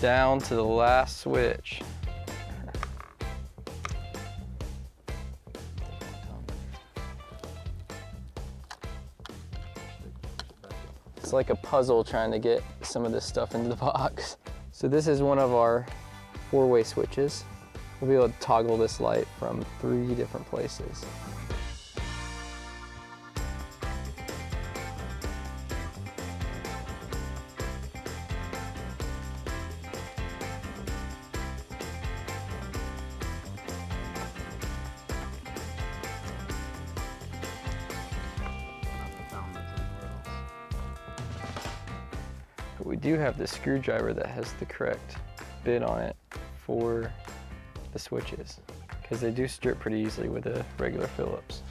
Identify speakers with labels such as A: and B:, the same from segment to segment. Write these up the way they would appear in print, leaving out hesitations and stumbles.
A: down to the last switch. It's like a puzzle trying to get some of this stuff into the box. So this is one of our 4-way switches. We'll be able to toggle this light from 3 different places. We do have the screwdriver that has the correct bit on it for the switches, because they do strip pretty easily with a regular Phillips.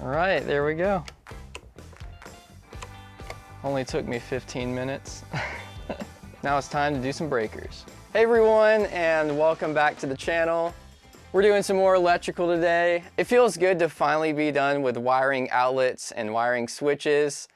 A: All right, there we go. Only took me 15 minutes. Now it's time to do some breakers. Hey everyone, and welcome back to the channel. We're doing some more electrical today. It feels good to finally be done with wiring outlets and wiring switches.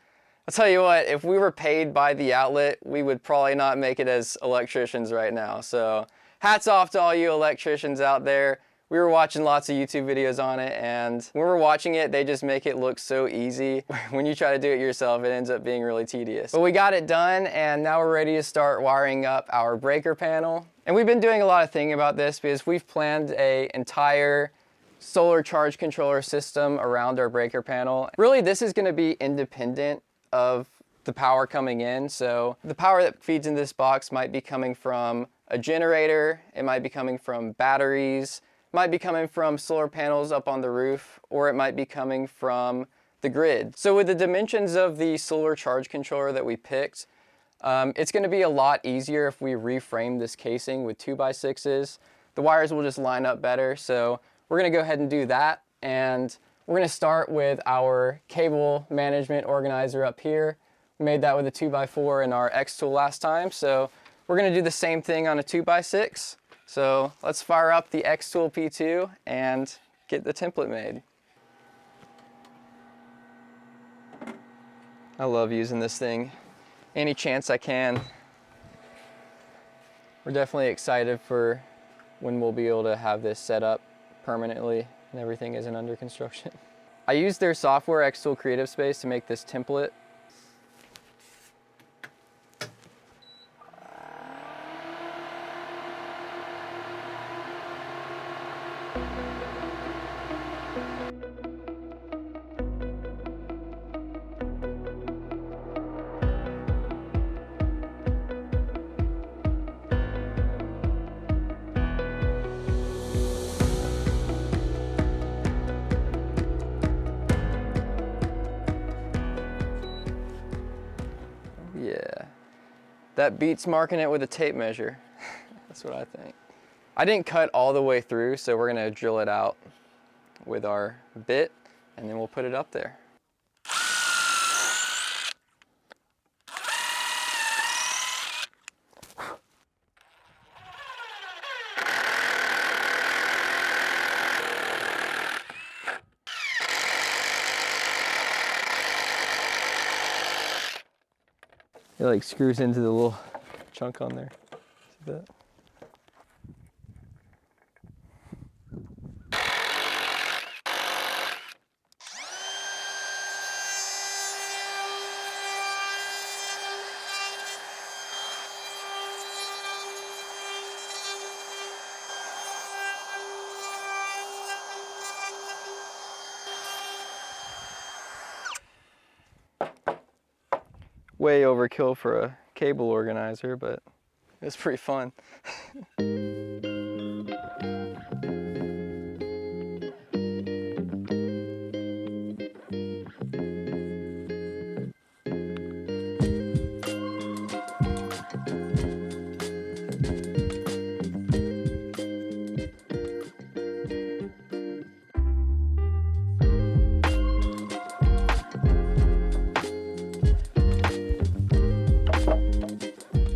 A: I'll tell you what, if we were paid by the outlet, we would probably not make it as electricians right now. So hats off to all you electricians out there. We were watching lots of YouTube videos on it, and when we're watching it, they just make it look so easy. When you try to do it yourself, it ends up being really tedious. But we got it done, and now we're ready to start wiring up our breaker panel. And we've been doing a lot of thinking about this because we've planned an entire solar charge controller system around our breaker panel. Really, this is going to be independent of the power coming in. So the power that feeds in this box might be coming from a generator, it might be coming from batteries, it might be coming from solar panels up on the roof, or it might be coming from the grid. So with the dimensions of the solar charge controller that we picked, it's going to be a lot easier if we reframe this casing with 2x6s. The wires will just line up better. So we're going to go ahead and do that, and we're going to start with our cable management organizer up here. We made that with a 2x4 in our X tool last time, so we're going to do the same thing on a 2x6. So let's fire up the X tool P2 and get the template made. I love using this thing any chance I can. We're definitely excited for when we'll be able to have this set up permanently and everything isn't under construction. I used their software, Xtool Creative Space, to make this template. Yeah, that beats marking it with a tape measure. That's what I think. I didn't cut all the way through, so we're gonna drill it out with our bit, and then we'll put it up there. It like screws into the little chunk on there. See that? Way overkill for a cable organizer, but it's pretty fun.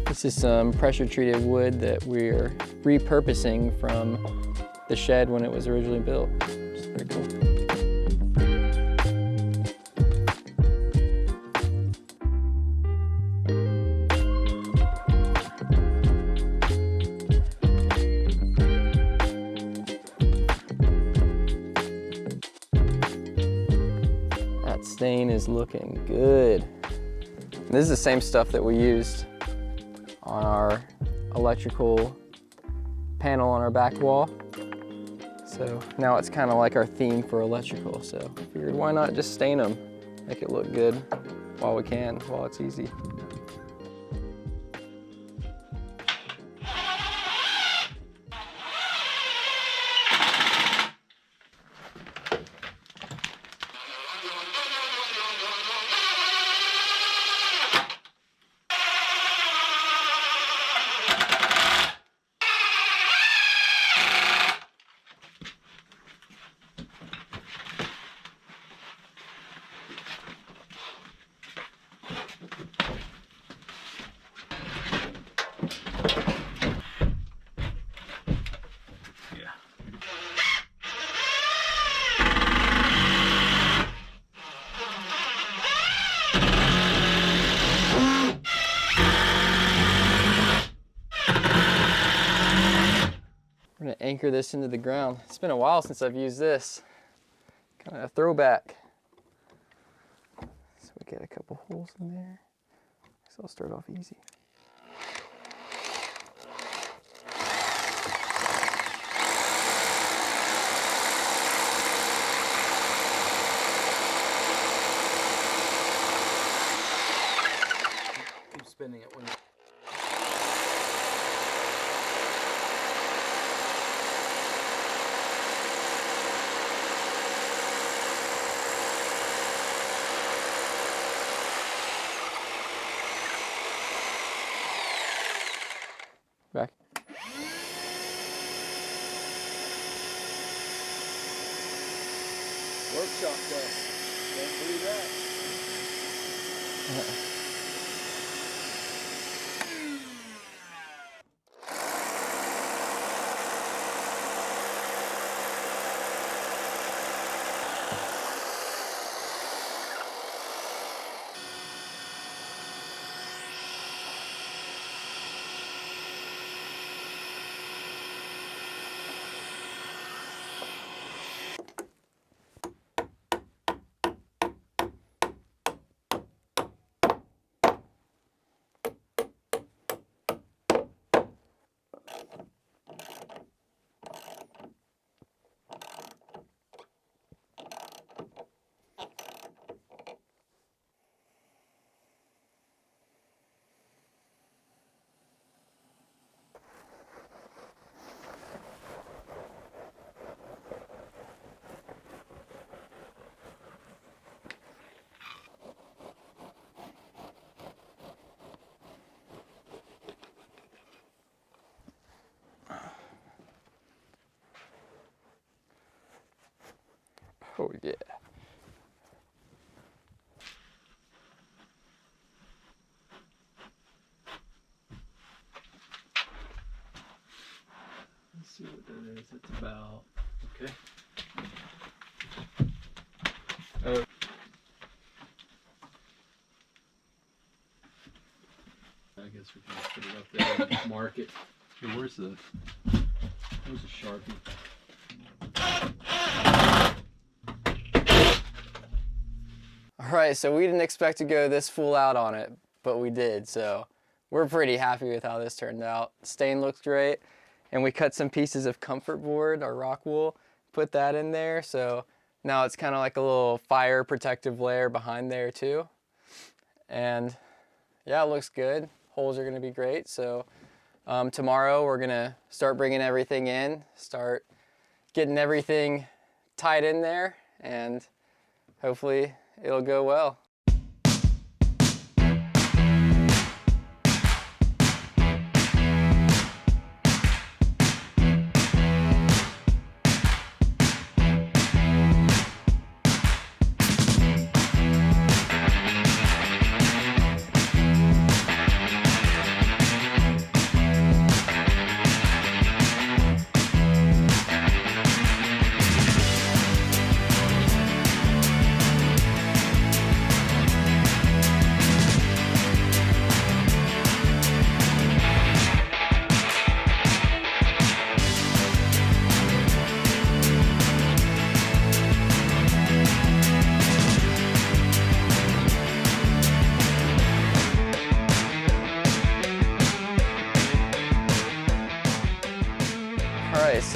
A: This is some pressure treated wood that we're repurposing from the shed when it was originally built. It's pretty cool. stain is looking good. This is the same stuff that we used on our electrical panel on our back wall. So now it's kind of like our theme for electrical. So I figured why not just stain them, make it look good while we can, while it's easy. We're gonna anchor this into the ground. It's been a while since I've used this. Kind of a throwback. So we get a couple holes in there. So I'll start off easy.
B: Keep spinning it when you...
A: Back.
B: Workshop dust. Don't believe that.
A: Oh yeah.
B: Let's see what that is. It's about... Okay. Oh. I guess we can just put it up there and mark it. Here, where's the Sharpie?
A: All right, so we didn't expect to go this full out on it, but we did. So we're pretty happy with how this turned out. The stain looks great. And we cut some pieces of comfort board or rock wool, put that in there. So now it's kind of like a little fire protective layer behind there too. And yeah, it looks good. Holes are gonna be great. So tomorrow we're gonna start bringing everything in, start getting everything tied in there, and hopefully it'll go well.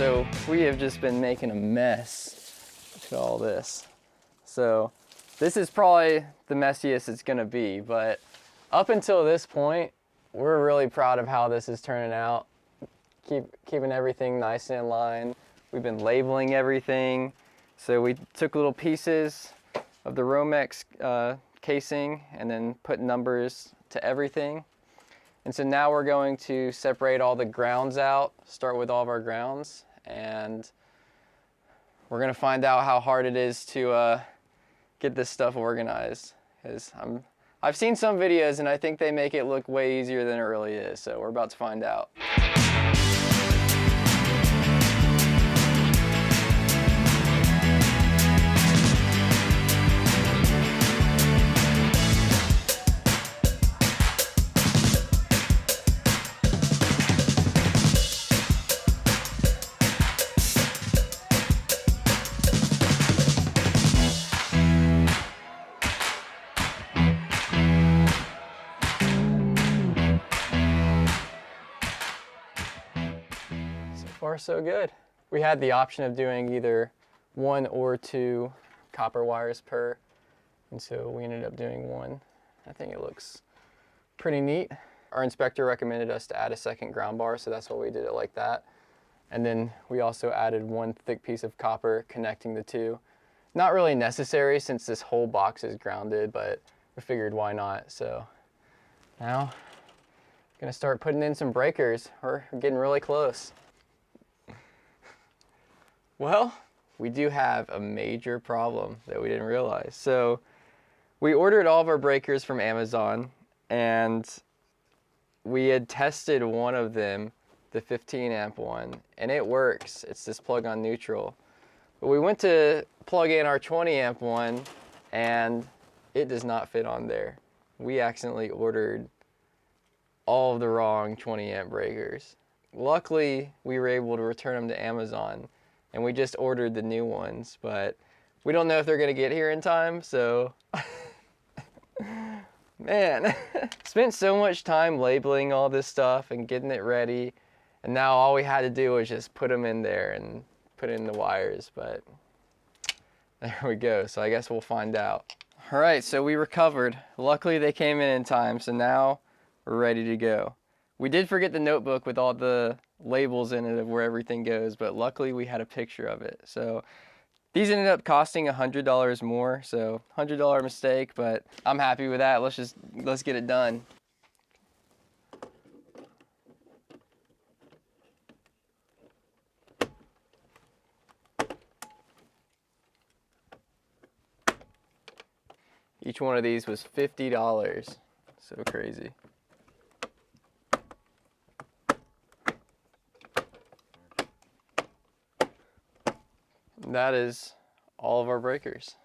A: so we have just been making a mess. Look at all this. So this is probably the messiest it's gonna be, but up until this point, we're really proud of how this is turning out. Keeping everything nice and in line. We've been labeling everything. So we took little pieces of the Romex casing and then put numbers to everything. And so now we're going to separate all the grounds out, start with all of our grounds, and we're gonna find out how hard it is to get this stuff organized. Because I've seen some videos and I think they make it look way easier than it really is, so we're about to find out. Far so good. We had the option of doing either 1 or 2 copper wires per, and so we ended up doing 1. I think it looks pretty neat. Our inspector recommended us to add a second ground bar, so that's why we did it like that. And then we also added 1 thick piece of copper connecting the 2. Not really necessary since this whole box is grounded, but we figured why not. So now I'm gonna start putting in some breakers. We're getting really close. Well, we do have a major problem that we didn't realize. So we ordered all of our breakers from Amazon, and we had tested one of them, the 15 amp one, and it works. It's this plug-on neutral. But we went to plug in our 20 amp one, and it does not fit on there. We accidentally ordered all of the wrong 20 amp breakers. Luckily, we were able to return them to Amazon, and we just ordered the new ones, but we don't know if they're gonna get here in time, so. Man, spent so much time labeling all this stuff and getting it ready, and now all we had to do was just put them in there and put in the wires, but there we go. So I guess we'll find out. All right, so we recovered. Luckily they came in time, so now we're ready to go. We did forget the notebook with all the labels in it of where everything goes, but luckily we had a picture of it. So these ended up costing $100 more, so $100 mistake, but I'm happy with that. Let's get it done. Each one of these was $50. So crazy. That is all of our breakers.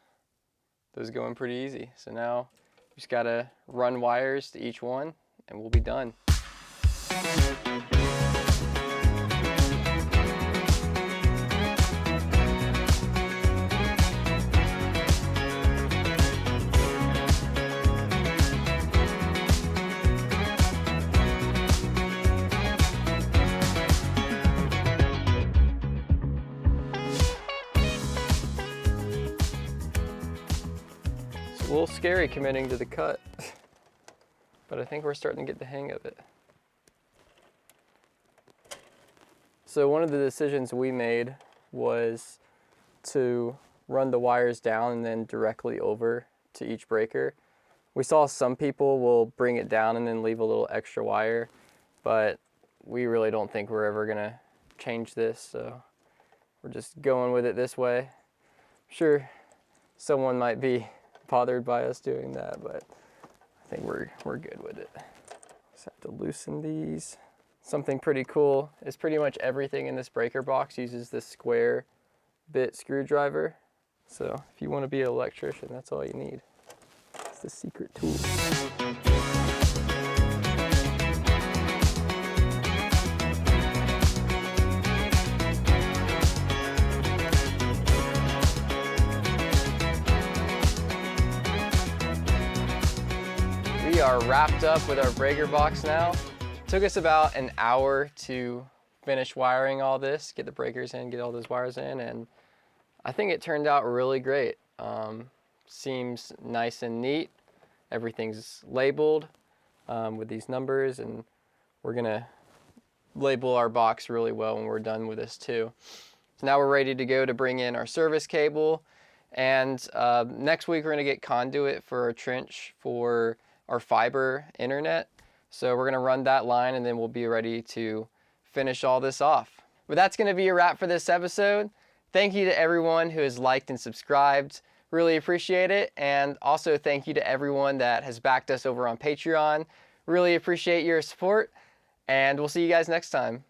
A: Those go in pretty easy. So now we just gotta run wires to each one and we'll be done. A little scary committing to the cut, but I think we're starting to get the hang of it. So one of the decisions we made was to run the wires down and then directly over to each breaker. We saw some people will bring it down and then leave a little extra wire, but we really don't think we're ever gonna change this, so we're just going with it this way. I'm sure someone might be bothered by us doing that, but I think we're good with it. Just have to loosen these. Something pretty cool is pretty much everything in this breaker box uses this square bit screwdriver. So if you want to be an electrician, that's all you need. It's the secret tool. We are wrapped up with our breaker box now. Took us about an hour to finish wiring all this, get the breakers in, get all those wires in, and I think it turned out really great. Seems nice and neat. Everything's labeled with these numbers, and we're gonna label our box really well when we're done with this too. So now we're ready to go to bring in our service cable, and next week we're gonna get conduit for our trench for our fiber internet. So we're gonna run that line, and then we'll be ready to finish all this off. But that's gonna be a wrap for this episode. Thank you to everyone who has liked and subscribed. Really appreciate it. And also thank you to everyone that has backed us over on Patreon. Really appreciate your support, and we'll see you guys next time.